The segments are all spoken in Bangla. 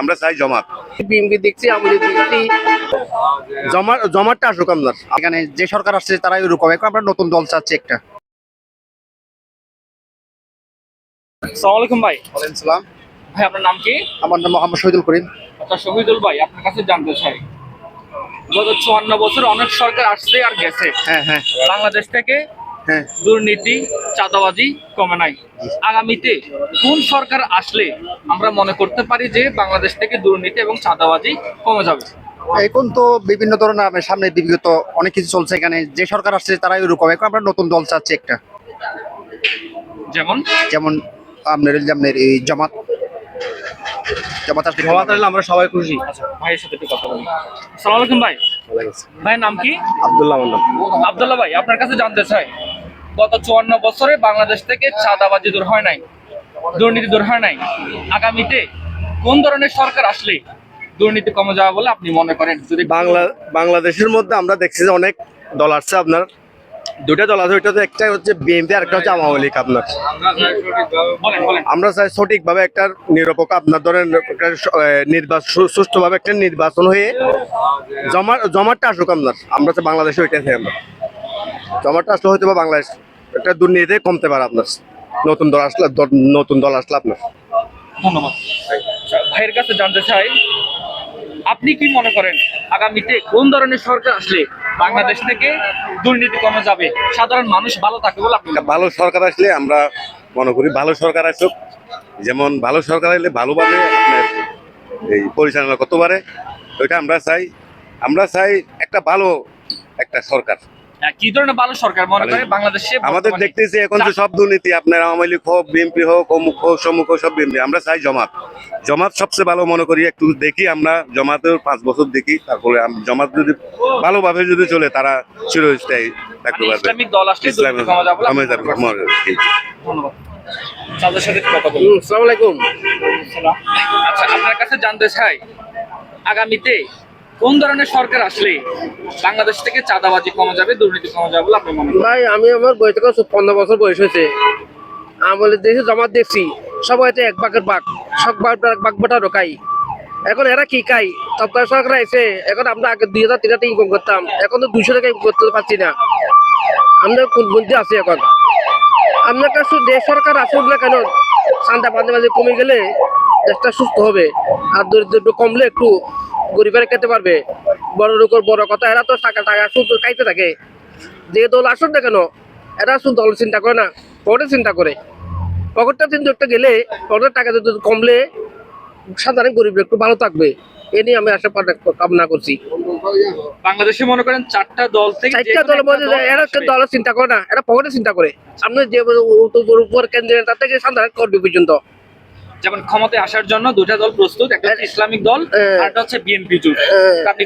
আমরা চাই জমাত। বিএনপি দেখছি, আওয়ামী লীগ দেখছি। জমাটটা আসুক আপনার এখানে যে সরকার আসছে তারাই ওরকম, এখন আমরা নতুন দল চাচ্ছি একটা। আসসালামু আলাইকুম ভাই। ওয়ালাইকুম সালাম। ভাই আপনার নাম কি? আমার নাম মোহাম্মদ শহীদুল করিম। আচ্ছা শহীদুল ভাই, আপনার কাছে জানতে চাই, গত 54 বছর অনেক সরকার আসছে আর গেছে। হ্যাঁ হ্যাঁ বাংলাদেশ থেকে হ্যাঁ। দুর্নীতি চাঁদাবাজি কমে নাই। আগামীতে কোন সরকার আসলে আমরা মনে করতে পারি যে বাংলাদেশ থেকে দুর্নীতি এবং চাঁদাবাজি কমে যাবে? এখন তো বিভিন্ন ধরনের সামনে বিগত অনেক কিছু চলছে, এখানে যে সরকার আসছে তারাই ওরকম, এখন আমরা নতুন দল চাচ্ছি একটা। যেমন যেমন আপনার এই জামাত আসলে আমরা সবাই খুশি। আচ্ছা ভাইয়ের সাথে একটু কথা বলি। আসসালামু আলাইকুম ভাই। ভাইয়ের নাম কি? আব্দুল্লাহ। আব্দুল্লাহ ভাই, আপনার কাছে জানতে চাই, গত 54 বছরে বাংলাদেশ থেকে চাঁদাবাজি দূর হয় নাই, দুর্নীতি দূর হয় নাই। আগামীতে কোন ধরনের সরকার আসলে দুর্নীতি কমে যাবে বলে আপনি মনে করেন? যদি বাংলাদেশের মধ্যে আমরা দেখছি যে অনেক দল আসছে, আপনার দুইটা দল আছে, ওইটা একটা হচ্ছে বিএনপি আর একটা হচ্ছে আওয়ামী লীগ। আপনার বলেন বলেন। আমরা চাই সঠিকভাবে একটা নিরপেক্ষ, আপনার ধরেন নির্বাচন, সুষ্ঠুভাবে একটা নির্বাচন হয়ে জমাটটা আসুক আপনার। আমরা চাই বাংলাদেশে ওইটা চাই আমরা। জমাটটা আসলে হয়তো বা বাংলাদেশ একটা দুর্নীতি কমতে পারে আপনার, নতুন দল আসলে আপনার। ধন্যবাদ। ভাইয়ের কাছে জানতে চাই, আপনি কি মনে করেন আগামীতে কোন ধরনের সরকার আসলে বাংলাদেশ থেকে দুর্নীতি কমে যাবে, সাধারণ মানুষ ভালো থাকবে বলে আপনি? ভালো সরকার আসলে আমরা মনে করি, ভালো সরকার আসুক, যেমন ভালো সরকার আসলে ভালোভাবে আপনার এই পরিচালনা করতে পারে, ওইটা আমরা চাই। আমরা চাই একটা ভালো একটা সরকার। কি ধরনের ভালো সরকার মনে করে বাংলাদেশে? আমাদের দেখতেছি এখন তো সব দুর্নীতি, আপনার আওয়ামী লীগ হোক, বিএনপি হোক, অমুক হোক, সমুক হোক, সব বিএনপি। আমরা চাই জমাত সবচেয়ে ভালো মনে করি। একটু দেখি আমরা জমাতের 5 বছর দেখি, তারপরে জমাত যদি ভালোভাবে যদি চলে, তারা চিরস্থায়ী থাকতে পারবে। ইসলামিক দল আসলে দুর্নীতি কমে যাবে বলে কমে আপনি যাবে। মনে করেন? ধন্যবাদ। তাদের সাথে একটু কথা বলুন। আসসালামু আলাইকুম। আচ্ছা আপনার কাছে জানতে চাই, আগামীতে কোন ধরনের সরকার আসলে বাংলাদেশ থেকে চাঁদাবাজি কমে যাবে, দুর্নীতি কমে যাবে বলে আপনি মনে করেন? ভাই আমি আমার বয়স থেকে 15 বছর বয়স হয়েছে। আমাদের দেশে জমাত দেখছি, সবাই তো এক ভাগের ভাগ, সব ভাগ বাটা ঢোকাই। এখন এরা কি খাই? সরকার সরকার এসে এখন আমরা আগে 2000 টাকা ইনকাম করতাম, এখন তো 200 টাকা ইনকাম করতে পারছি না। আমরা কোন বন্ধু আছি এখন? আপনার কাছে দেশ সরকার আসুক না কেন, চাঁদা বাজে কমে গেলে দেশটা সুস্থ হবে, আর দরিদ্র কমলে একটু গরিবেরা খেতে পারবে। বড় লোকের বড় কথা, এরা তো টাকা শুধু খাইতে থাকে। যে দল আসুন না কেন, এরা শুধু দল চিন্তা করে না, পকেটের চিন্তা করে। পকেটটা চিন্তা করতে গেলে পকেটের টাকা যদি কমলে সাধারণ গরিব একটু ভালো থাকবে, এ নিয়ে আমি আশা কামনা করছি। বাংলাদেশে মনে করেন 4টা দল থেকে চারটা দলের মধ্যে এরা দল চিন্তা করে না, এরা পকেটে চিন্তা করে। আপনি যে উপর কেন্দ্রে তার থেকে সাধারণ কর্মী পর্যন্ত, যেমন ক্ষমতায় আসার জন্য 2টা দল প্রস্তুত, একটা হচ্ছে ইসলামিক দল আর একটা হচ্ছে বিএনপি জোট। আপনি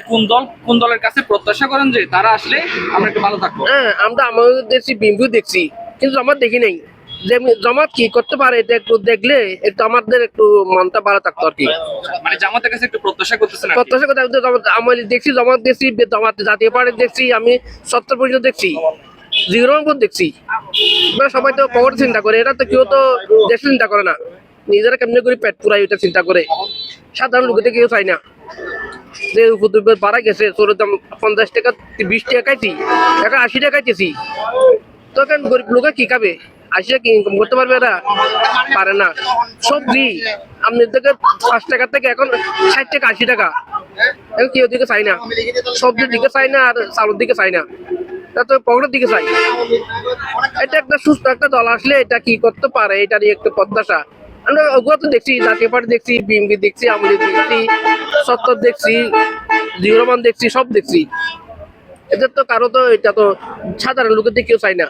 কোন দলের কাছে প্রত্যাশা করেন যে তারা আসলে আমরা একটু ভালো থাকবো? আমরা আমাদের দেশি বিএনপি দেখছি, কিন্তু জমাত দেখি নাই। যে জমাত কি করতে পারে এটা একটু দেখলে একটু আমাদের একটু মনটা ভালো থাকতো আর কি। মানে জামাতের কাছে একটু প্রত্যাশা করতেছেন? প্রত্যাশা করতে আমি দেখছি, জমাত দেখছি, জমাত জাতীয় পার্টি দেখছি, আমি 70 পর্যন্ত দেখছি, জিরোর দেখছি। সবাই তো পকেট চিন্তা করে, এরা তো কেউ তো দেশ চিন্তা করে না, নিজেরা কেমনি করে পেট পুরাই ওইটা চিন্তা করে। সাধারণ লোকেদের কেউ চাই না। যে উপদ্রব বাড়া গেছে, চোরের দাম 50 টাকা 20 টাকা খাইছি, এখন 80 টাকা খাইতেছি, তো এখন গরিব লোকে কি খাবে? 80 টাকা ইনকাম করতে পারবে? এরা পারে না। সবজি আপনি থেকে 5 টাকা থেকে এখন 60 টাকা 80 টাকা, এখন কেউ দিকে চাই না, সবজির দিকে চাই না, আর চাউলের দিকে চাই না, তা তো পকেটের দিকে চাই। এটা একটা সুস্থ একটা দল আসলে এটা কি করতে পারে, এটা নিয়ে একটা প্রত্যাশা। আমরা ওগুলো তো দেখছি, জাতীয় পার্টি দেখছি, বিএনপি দেখছি, আওয়ামী লীগ দেখছি, 70 দেখছি, জিরোমান দেখছি, সব দেখছি। এদের তো কারো তো এটা তো সাধারণ লোকের দিকে কেউ চাই না।